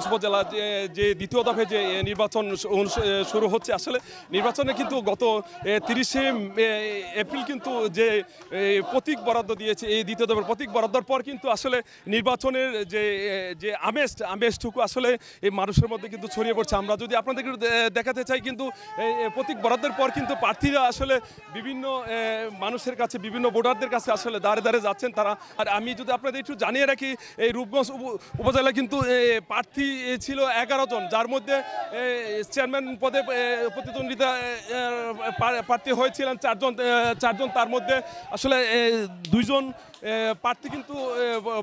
উপজেলা যে দ্বিতীয় দফে যে নির্বাচন শুরু হচ্ছে, আসলে নির্বাচনে কিন্তু গত 30শে এপ্রিল কিন্তু যে প্রতীক বরাদ্দ দিয়েছে, এই দ্বিতীয় দফের প্রতীক বরাদ্দর পর কিন্তু আসলে নির্বাচনের যে আমেজটুকু আসলে এই মানুষের মধ্যে কিন্তু ছড়িয়ে পড়ছে। আমরা যদি আপনাদেরকে দেখাতে চাই, কিন্তু প্রতীক বরাদ্দের পর কিন্তু প্রার্থীরা আসলে বিভিন্ন মানুষের কাছে, বিভিন্ন ভোটারদের কাছে আসলে দাঁড়ে দাঁড়িয়ে যাচ্ছেন তারা। আর আমি যদি আপনাদের একটু জানিয়ে রাখি, এই রূপগঞ্জ উপজেলা কিন্তু প্রার্থী ছিল 11 জন, যার মধ্যে চেয়ারম্যান পদে প্রতিদ্বন্দ্বিতা প্রার্থী হয়েছিলেন চারজন। তার মধ্যে আসলে 2 জন প্রার্থী কিন্তু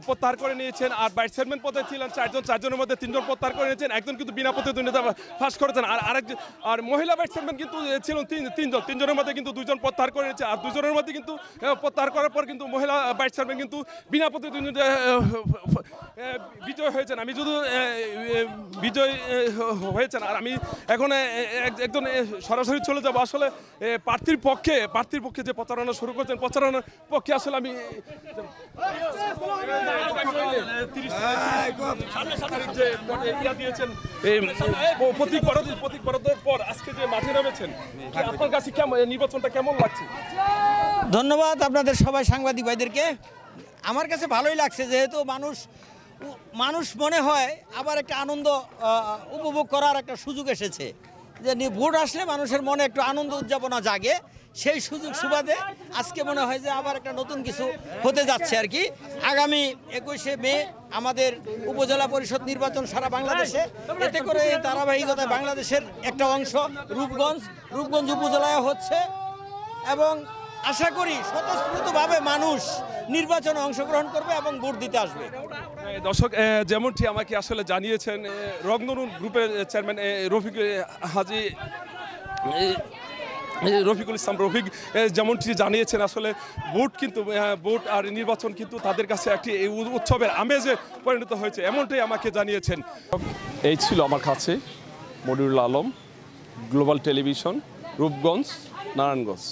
প্রত্যাহার করে নিয়েছেন, আর ভাইস চেয়ারম্যান পদে ছিলেন 4 জন, 4 জনের মধ্যে 3 জন প্রত্যাহার করে নিয়েছেন, একজন কিন্তু বিনা প্রতিদ্বন্দ্বিতা ফাঁস করেছেন। আর মহিলা ভাইস চেয়ারম্যান কিন্তু ছিলেন 3 জনের মধ্যে কিন্তু 2 জন প্রত্যাহার করে নিয়েছে, আর 2 জনের মধ্যে কিন্তু প্রত্যাহার করার পর কিন্তু মহিলা ভাইস চেয়ারম্যান কিন্তু বিনা প্রতিদ্বন্দ্বিতা বিজয় হয়েছেন। আমি শুধু বিজয় হয়েছেন। আর আমি এখন একজন সরাসরি চলে যাব আসলে প্রার্থীর পক্ষে যে প্রচারণা শুরু করছেন, প্রচারণার পক্ষে আসলে আমি প্রতীক বরাদ্দের পর আজকে যে মাঠে নামেছেন, আপনার কাছে নির্বাচনটা কেমন লাগছে? ধন্যবাদ আপনাদের সবাই সাংবাদিক ভাইদেরকে। আমার কাছে ভালোই লাগছে, যেহেতু মানুষ মনে হয় আবার একটা আনন্দ উপভোগ করার একটা সুযোগ এসেছে, যে ভোট আসলে মানুষের মনে একটু আনন্দ উদযাপনা জাগে। সেই সুযোগ সুবাদে আজকে মনে হয় যে আবার একটা নতুন কিছু হতে যাচ্ছে আর কি। আগামী 21শে মে আমাদের উপজেলা পরিষদ নির্বাচন সারা বাংলাদেশে, এতে করে ধারাবাহিকতায় বাংলাদেশের একটা অংশ রূপগঞ্জ উপজেলায় হচ্ছে, এবং আশা করি স্বতঃস্ফূর্তভাবে মানুষ নির্বাচনে অংশগ্রহণ করবে এবং ভোট দিতে আসবে। দর্শক, যেমনটি আমাকে আসলে জানিয়েছেন রংধনু গ্রুপের চেয়ারম্যান রফিকুল ইসলাম রফিক, যেমনটি জানিয়েছেন আসলে ভোট আর নির্বাচন কিন্তু তাদের কাছে একটি উৎসবের আমেজে পরিণত হয়েছে, এমনটাই আমাকে জানিয়েছেন। এই ছিল আমার কাছে মনিরুল আলম, গ্লোবাল টেলিভিশন, রূপগঞ্জ, নারায়ণগঞ্জ।